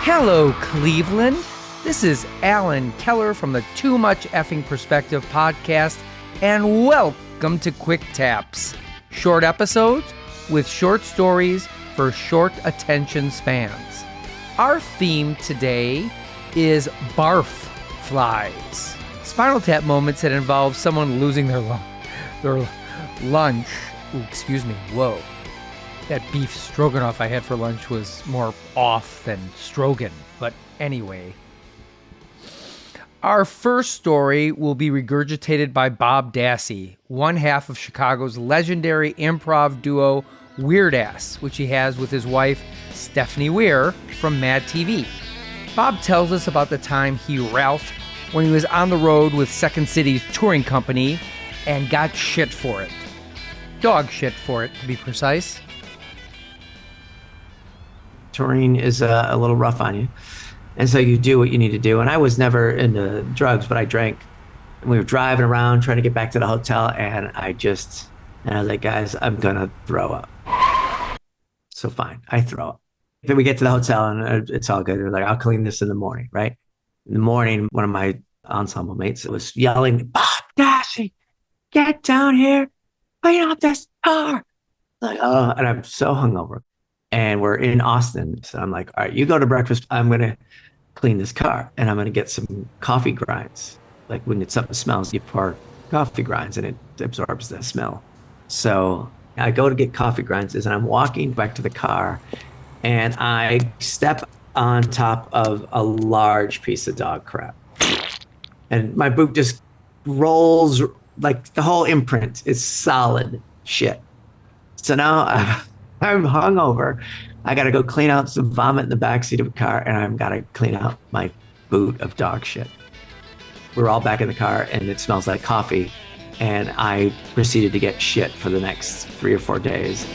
Hello, Cleveland. This is Alan Keller from the Too Much Effing Perspective podcast, and welcome to Quick Taps, short episodes with short stories for short attention spans. Our theme today is barf flies, spinal tap moments that involve someone losing their lunch. Ooh, excuse me. Whoa. That beef stroganoff I had for lunch was more off than Strogan. But anyway, our first story will be regurgitated by Bob Dassie, one half of Chicago's legendary improv duo WeirDass, which he has with his wife Stephanie Weir from Mad TV. Bob tells us about the time he ralphed when he was on the road with Second City's touring company and got shit for it. Dog shit for it, to be precise. Touring is a little rough on you. And so you do what you need to do. And I was never into drugs, but I drank. And we were driving around trying to get back to the hotel. And I was like, guys, I'm going to throw up. So fine, I throw up. Then we get to the hotel and it's all good. They're like, I'll clean this in the morning, right? In the morning, one of my ensemble mates was yelling, Bob Dassie, get down here, clean up this car. Like, oh, and I'm so hungover. And we're in Austin. So I'm like, all right, you go to breakfast. I'm going to clean this car and I'm going to get some coffee grinds. Like when something smells, you pour coffee grinds and it absorbs the smell. So I go to get coffee grinds and I'm walking back to the car and I step on top of a large piece of dog crap. And my boot just rolls, like the whole imprint is solid shit. So now I'm hungover. I got to go clean out some vomit in the backseat of a car, and I've got to clean out my boot of dog shit. We're all back in the car, and it smells like coffee, and I proceeded to get shit for the next 3 or 4 days.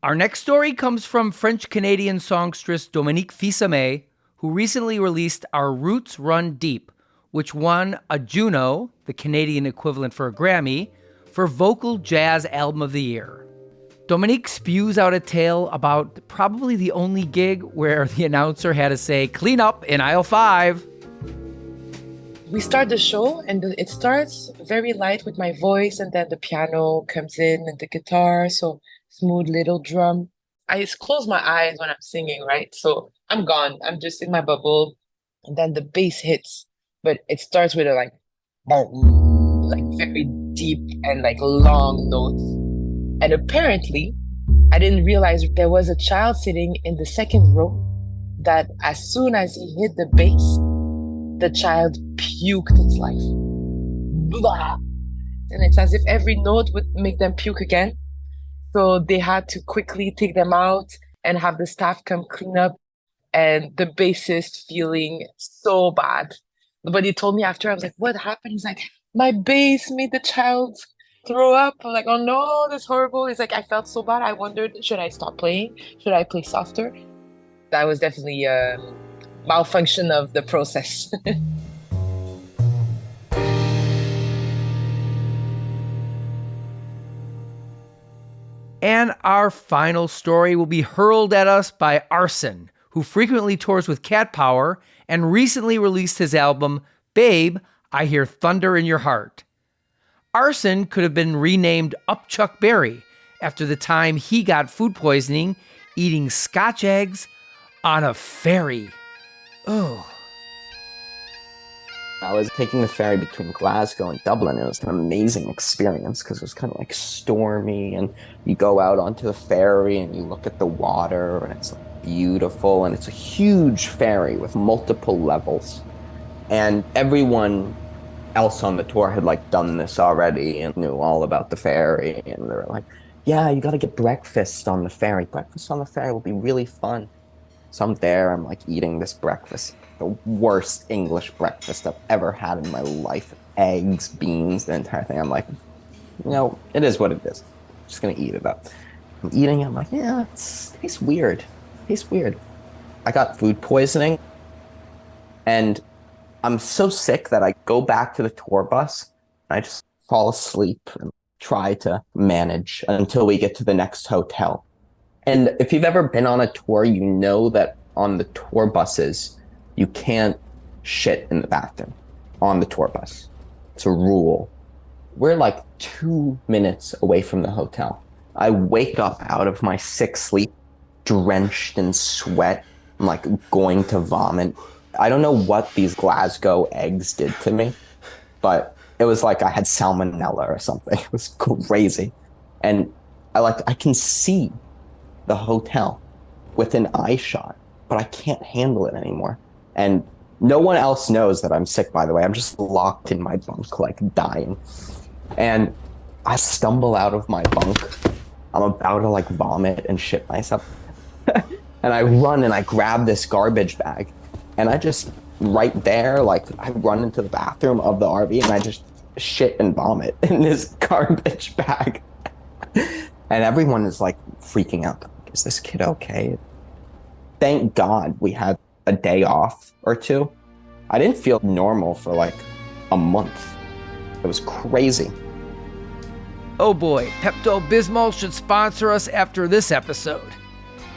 Our next story comes from French-Canadian songstress Dominique Fils Aime, who recently released Our Roots Run Deep, which won a Juno, the Canadian equivalent for a Grammy, for Vocal Jazz Album of the Year. Dominique spews out a tale about probably the only gig where the announcer had to say, clean up in aisle 5. We start the show and it starts very light with my voice and then the piano comes in and the guitar, so smooth little drum. I just close my eyes when I'm singing, right? So I'm gone. I'm just in my bubble. And then the bass hits. But it starts with a like very deep and like long notes. And apparently, I didn't realize there was a child sitting in the second row that as soon as he hit the bass, the child puked its life. Blah! And it's as if every note would make them puke again. So they had to quickly take them out and have the staff come clean up. And the bassist feeling so bad. But he told me after, I was like, what happened? He's like, my bass made the child throw up. I'm like, oh no, that's horrible. He's like, I felt so bad. I wondered, should I stop playing? Should I play softer? That was definitely a malfunction of the process. And our final story will be hurled at us by Arsun, who frequently tours with Cat Power and recently released his album, Babe, I Hear Thunder in Your Heart. Arsun could have been renamed upChuck Berry after the time he got food poisoning eating Scotch eggs on a ferry. Oh. I was taking the ferry between Glasgow and Dublin. It was an amazing experience because it was kind of like stormy, and you go out onto the ferry and you look at the water and it's beautiful, and it's a huge ferry with multiple levels. And everyone else on the tour had like done this already and knew all about the ferry, and they were like, yeah, you got to get breakfast on the ferry. Breakfast on the ferry will be really fun. So I'm there, I'm like eating this breakfast, the worst English breakfast I've ever had in my life. Eggs, beans, the entire thing. I'm like, you know, it is what it is. I'm just gonna eat it up. I'm eating it, I'm like, yeah, it tastes weird. I got food poisoning, and I'm so sick that I go back to the tour bus, and I just fall asleep and try to manage until we get to the next hotel. And if you've ever been on a tour, you know that on the tour buses, you can't shit in the bathroom on the tour bus. It's a rule. We're like 2 minutes away from the hotel. I wake up out of my sick sleep, drenched in sweat. I'm like going to vomit. I don't know what these Glasgow eggs did to me, but it was like I had salmonella or something. It was crazy. And I can see the hotel with an eye shot, but I can't handle it anymore. And no one else knows that I'm sick, by the way. I'm just locked in my bunk, like dying. And I stumble out of my bunk. I'm about to like vomit and shit myself. And I run and I grab this garbage bag. And I just, right there, like I run into the bathroom of the RV and I just shit and vomit in this garbage bag. And everyone is like freaking out. Is this kid okay? Thank God we had a day off or two. I didn't feel normal for like a month. It was crazy. Oh boy, Pepto-Bismol should sponsor us after this episode.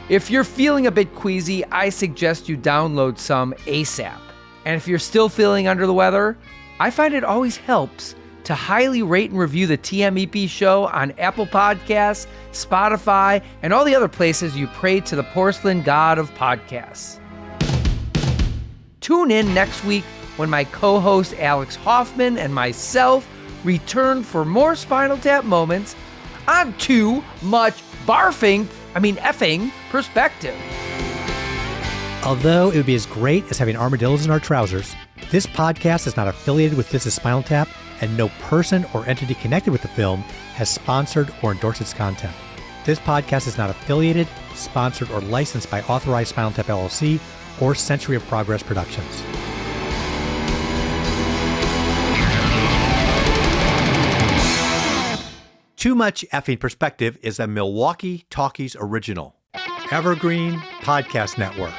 If you're feeling a bit queasy, I suggest you download some ASAP. And if you're still feeling under the weather, I find it always helps to highly rate and review the TMEP show on Apple Podcasts, Spotify, and all the other places you pray to the porcelain god of podcasts. Tune in next week when my co-host Alex Hoffman and myself return for more Spinal Tap moments on Too Much Effing Perspective. Although it would be as great as having armadillos in our trousers, this podcast is not affiliated with This Is Spinal Tap, and no person or entity connected with the film has sponsored or endorsed its content. This podcast is not affiliated, sponsored, or licensed by Authorized Spinal Tap LLC or Century of Progress Productions. Too Much Effing Perspective is a Milwaukee Talkies original. Evergreen Podcast Network.